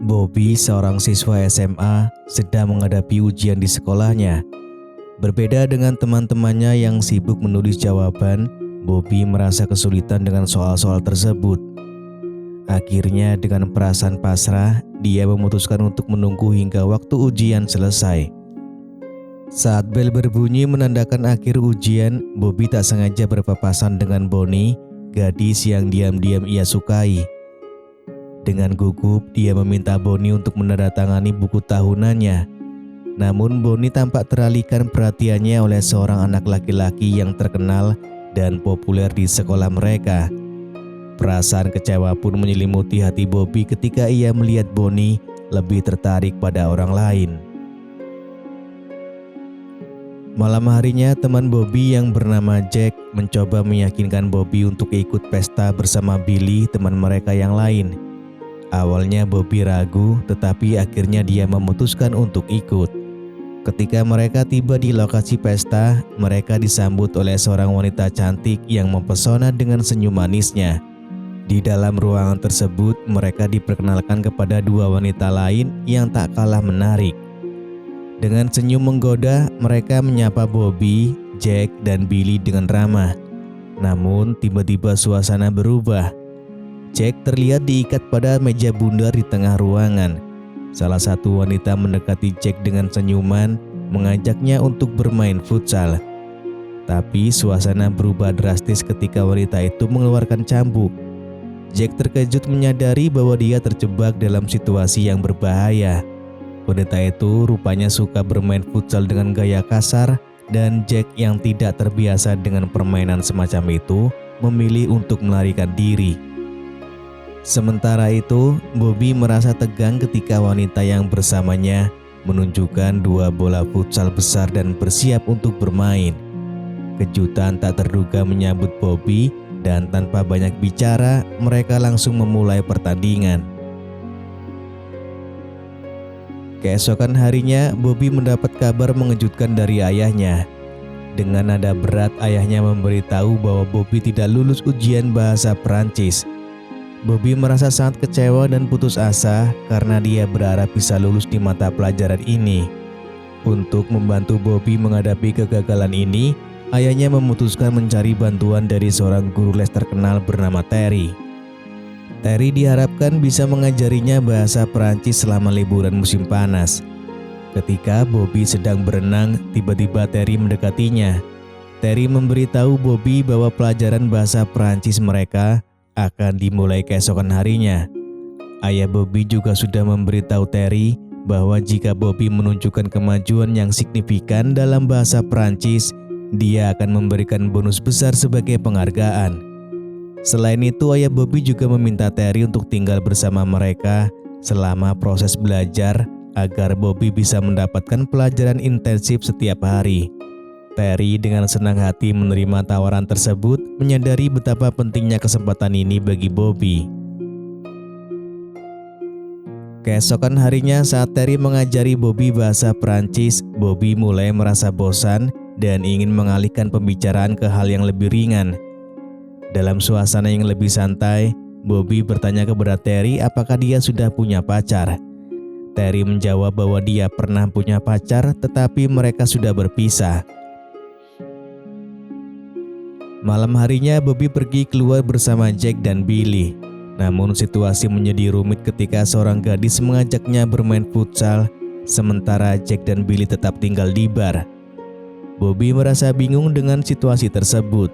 Bobby, seorang siswa SMA, sedang menghadapi ujian di sekolahnya. Berbeda dengan teman-temannya yang sibuk menulis jawaban, Bobby merasa kesulitan dengan soal-soal tersebut. Akhirnya dengan perasaan pasrah, dia memutuskan untuk menunggu hingga waktu ujian selesai. Saat bel berbunyi menandakan akhir ujian, Bobby tak sengaja berpapasan dengan Bonnie, gadis yang diam-diam ia sukai. Dengan gugup, dia meminta Bonnie untuk menandatangani buku tahunannya. Namun Bonnie tampak teralihkan perhatiannya oleh seorang anak laki-laki yang terkenal dan populer di sekolah mereka. Perasaan kecewa pun menyelimuti hati Bobby ketika ia melihat Bonnie lebih tertarik pada orang lain. Malam harinya, teman Bobby yang bernama Jack mencoba meyakinkan Bobby untuk ikut pesta bersama Billy, teman mereka yang lain. Awalnya Bobby ragu, tetapi akhirnya dia memutuskan untuk ikut. Ketika mereka tiba di lokasi pesta, mereka disambut oleh seorang wanita cantik yang mempesona dengan senyum manisnya. Di dalam ruangan tersebut, mereka diperkenalkan kepada dua wanita lain yang tak kalah menarik. Dengan senyum menggoda, mereka menyapa Bobby, Jack, dan Billy dengan ramah. Namun, tiba-tiba suasana berubah. Jack terlihat diikat pada meja bundar di tengah ruangan. Salah satu wanita mendekati Jack dengan senyuman, mengajaknya untuk bermain futsal. Tapi suasana berubah drastis ketika wanita itu mengeluarkan cambuk. Jack terkejut menyadari bahwa dia terjebak dalam situasi yang berbahaya. Wanita itu rupanya suka bermain futsal dengan gaya kasar, dan Jack yang tidak terbiasa dengan permainan semacam itu memilih untuk melarikan diri. Sementara itu, Bobby merasa tegang ketika wanita yang bersamanya menunjukkan dua bola futsal besar dan bersiap untuk bermain. Kejutan tak terduga menyambut Bobby, dan tanpa banyak bicara, mereka langsung memulai pertandingan. Keesokan harinya, Bobby mendapat kabar mengejutkan dari ayahnya. Dengan nada berat, ayahnya memberitahu bahwa Bobby tidak lulus ujian bahasa Perancis. Bobby merasa sangat kecewa dan putus asa karena dia berharap bisa lulus di mata pelajaran ini. Untuk membantu Bobby menghadapi kegagalan ini, ayahnya memutuskan mencari bantuan dari seorang guru les terkenal bernama Terry. Terry diharapkan bisa mengajarinya bahasa Perancis selama liburan musim panas. Ketika Bobby sedang berenang, tiba-tiba Terry mendekatinya. Terry memberitahu Bobby bahwa pelajaran bahasa Perancis mereka akan dimulai keesokan harinya. Ayah Bobby juga sudah memberitahu Terry bahwa jika Bobby menunjukkan kemajuan yang signifikan dalam bahasa Perancis, dia akan memberikan bonus besar sebagai penghargaan. Selain itu, ayah Bobby juga meminta Terry untuk tinggal bersama mereka selama proses belajar agar Bobby bisa mendapatkan pelajaran intensif setiap hari. Terry dengan senang hati menerima tawaran tersebut, menyadari betapa pentingnya kesempatan ini bagi Bobby. Keesokan harinya saat Terry mengajari Bobby bahasa Perancis, Bobby mulai merasa bosan dan ingin mengalihkan pembicaraan ke hal yang lebih ringan. Dalam suasana yang lebih santai, Bobby bertanya kepada Terry apakah dia sudah punya pacar. Terry menjawab bahwa dia pernah punya pacar tetapi mereka sudah berpisah. Malam harinya Bobby pergi keluar bersama Jack dan Billy. Namun situasi menjadi rumit ketika seorang gadis mengajaknya bermain futsal, sementara Jack dan Billy tetap tinggal di bar. Bobby merasa bingung dengan situasi tersebut.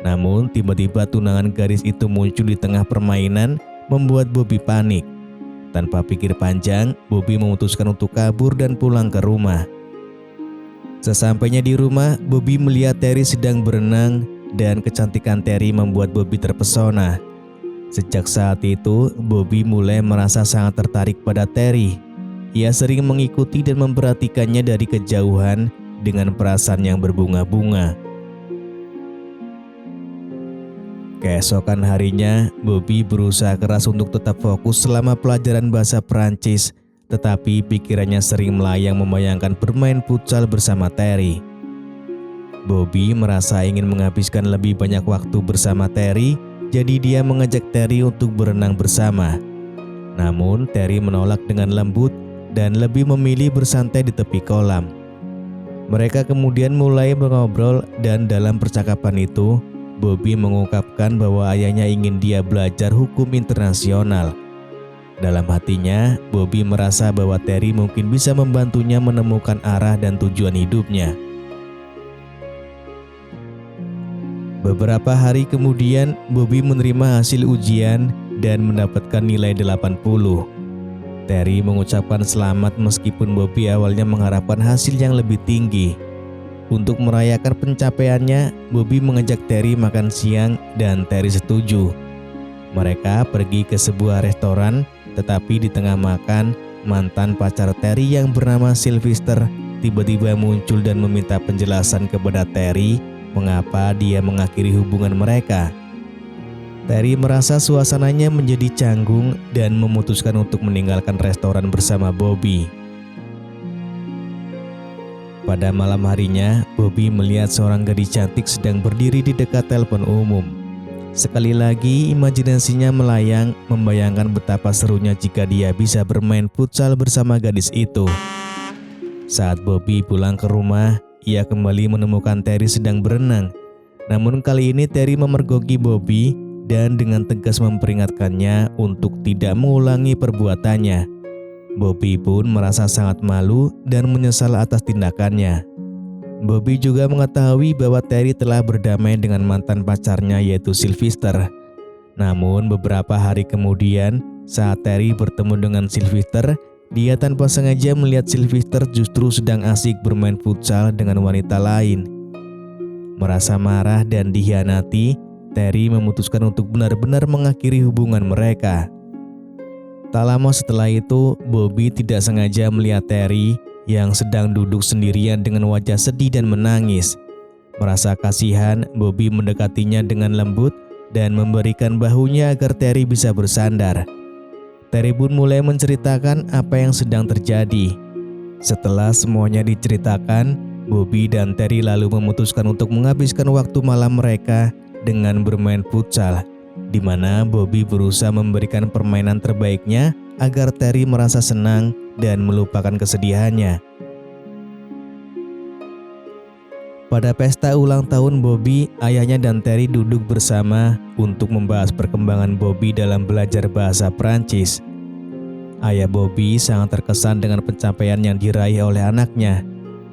Namun tiba-tiba tunangan gadis itu muncul di tengah permainan, membuat Bobby panik. Tanpa pikir panjang, Bobby memutuskan untuk kabur dan pulang ke rumah. Sesampainya di rumah, Bobby melihat Terry sedang berenang, dan kecantikan Terry membuat Bobby terpesona. Sejak saat itu, Bobby mulai merasa sangat tertarik pada Terry. Ia sering mengikuti dan memperhatikannya dari kejauhan dengan perasaan yang berbunga-bunga. Keesokan harinya, Bobby berusaha keras untuk tetap fokus selama pelajaran bahasa Perancis, tetapi pikirannya sering melayang membayangkan bermain futsal bersama Terry. Bobby merasa ingin menghabiskan lebih banyak waktu bersama Terry, jadi dia mengajak Terry untuk berenang bersama. Namun Terry menolak dengan lembut dan lebih memilih bersantai di tepi kolam. Mereka kemudian mulai mengobrol dan dalam percakapan itu, Bobby mengungkapkan bahwa ayahnya ingin dia belajar hukum internasional. Dalam hatinya, Bobby merasa bahwa Terry mungkin bisa membantunya menemukan arah dan tujuan hidupnya. Beberapa hari kemudian, Bobby menerima hasil ujian dan mendapatkan nilai 80. Terry mengucapkan selamat meskipun Bobby awalnya mengharapkan hasil yang lebih tinggi. Untuk merayakan pencapaiannya, Bobby mengajak Terry makan siang dan Terry setuju. Mereka pergi ke sebuah restoran, tetapi di tengah makan, mantan pacar Terry yang bernama Sylvester tiba-tiba muncul dan meminta penjelasan kepada Terry mengapa dia mengakhiri hubungan mereka. Terry merasa suasananya menjadi canggung dan memutuskan untuk meninggalkan restoran bersama Bobby. Pada malam harinya, Bobby melihat seorang gadis cantik sedang berdiri di dekat telepon umum. Sekali lagi, imajinasinya melayang, membayangkan betapa serunya jika dia bisa bermain futsal bersama gadis itu. Saat Bobby pulang ke rumah, ia kembali menemukan Terry sedang berenang. Namun kali ini Terry memergoki Bobby dan dengan tegas memperingatkannya untuk tidak mengulangi perbuatannya. Bobby pun merasa sangat malu dan menyesal atas tindakannya. Bobby juga mengetahui bahwa Terry telah berdamai dengan mantan pacarnya yaitu Sylvester. Namun beberapa hari kemudian, saat Terry bertemu dengan Sylvester, dia tanpa sengaja melihat Sylvester justru sedang asik bermain futsal dengan wanita lain. Merasa marah dan dikhianati, Terry memutuskan untuk benar-benar mengakhiri hubungan mereka. Tak lama setelah itu, Bobby tidak sengaja melihat Terry yang sedang duduk sendirian dengan wajah sedih dan menangis. Merasa kasihan, Bobby mendekatinya dengan lembut dan memberikan bahunya agar Terry bisa bersandar. Terry pun mulai menceritakan apa yang sedang terjadi. Setelah semuanya diceritakan, Bobby dan Terry lalu memutuskan untuk menghabiskan waktu malam mereka dengan bermain futsal, di mana Bobby berusaha memberikan permainan terbaiknya agar Terry merasa senang dan melupakan kesedihannya. Pada pesta ulang tahun Bobby, ayahnya dan Terry duduk bersama untuk membahas perkembangan Bobby dalam belajar bahasa Prancis. Ayah Bobby sangat terkesan dengan pencapaian yang diraih oleh anaknya.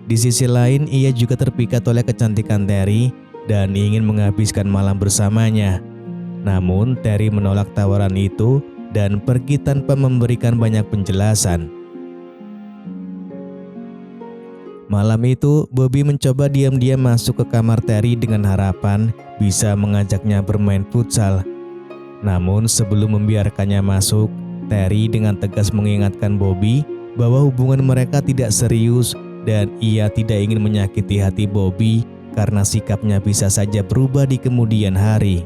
Di sisi lain, ia juga terpikat oleh kecantikan Terry dan ingin menghabiskan malam bersamanya. Namun Terry menolak tawaran itu dan pergi tanpa memberikan banyak penjelasan. Malam itu, Bobby mencoba diam-diam masuk ke kamar Terry dengan harapan bisa mengajaknya bermain futsal. Namun sebelum membiarkannya masuk, Terry dengan tegas mengingatkan Bobby bahwa hubungan mereka tidak serius dan ia tidak ingin menyakiti hati Bobby karena sikapnya bisa saja berubah di kemudian hari.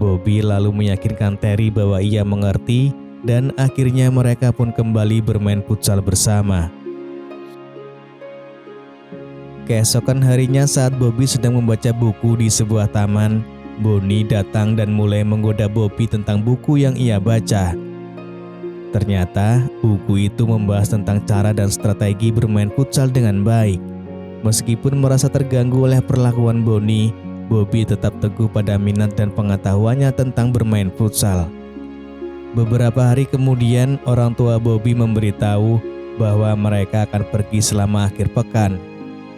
Bobby lalu meyakinkan Terry bahwa ia mengerti dan akhirnya mereka pun kembali bermain futsal bersama. Keesokan harinya saat Bobby sedang membaca buku di sebuah taman, Bonnie datang dan mulai menggoda Bobby tentang buku yang ia baca. Ternyata buku itu membahas tentang cara dan strategi bermain futsal dengan baik. Meskipun merasa terganggu oleh perlakuan Bonnie, Bobby tetap teguh pada minat dan pengetahuannya tentang bermain futsal. Beberapa hari kemudian, orang tua Bobby memberitahu bahwa mereka akan pergi selama akhir pekan.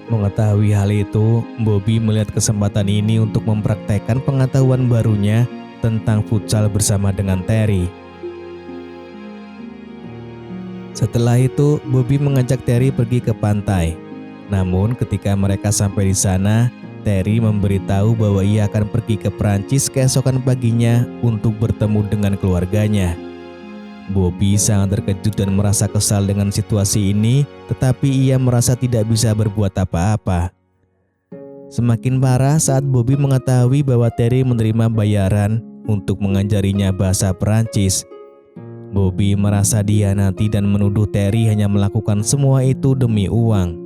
Mengetahui hal itu, Bobby melihat kesempatan ini untuk mempraktekkan pengetahuan barunya tentang futsal bersama dengan Terry. Setelah itu, Bobby mengajak Terry pergi ke pantai. Namun ketika mereka sampai di sana, Terry memberitahu bahwa ia akan pergi ke Prancis keesokan paginya untuk bertemu dengan keluarganya. Bobby sangat terkejut dan merasa kesal dengan situasi ini, tetapi ia merasa tidak bisa berbuat apa-apa. Semakin parah saat Bobby mengetahui bahwa Terry menerima bayaran untuk mengajarinya bahasa Prancis. Bobby merasa dikhianati dan menuduh Terry hanya melakukan semua itu demi uang.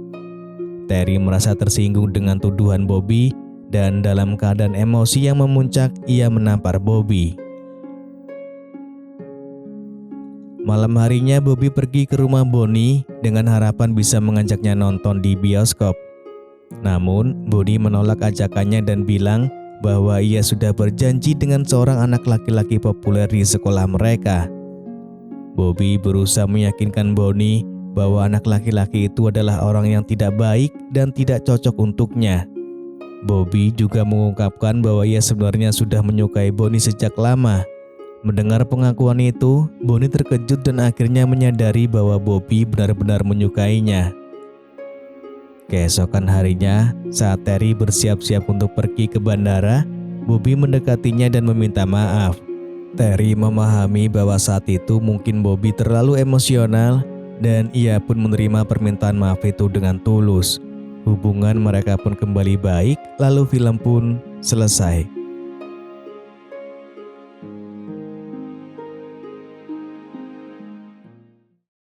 Terry merasa tersinggung dengan tuduhan Bobby dan dalam keadaan emosi yang memuncak, ia menampar Bobby. Malam harinya Bobby pergi ke rumah Bonnie dengan harapan bisa mengajaknya nonton di bioskop. Namun, Bonnie menolak ajakannya dan bilang bahwa ia sudah berjanji dengan seorang anak laki-laki populer di sekolah mereka. Bobby berusaha meyakinkan Bonnie bahwa anak laki-laki itu adalah orang yang tidak baik dan tidak cocok untuknya. Bobby juga mengungkapkan bahwa ia sebenarnya sudah menyukai Bonnie sejak lama. Mendengar pengakuan itu, Bonnie terkejut dan akhirnya menyadari bahwa Bobby benar-benar menyukainya. Keesokan harinya, saat Terry bersiap-siap untuk pergi ke bandara, Bobby mendekatinya dan meminta maaf. Terry memahami bahwa saat itu mungkin Bobby terlalu emosional dan ia pun menerima permintaan maaf itu dengan tulus. Hubungan mereka pun kembali baik, lalu film pun selesai.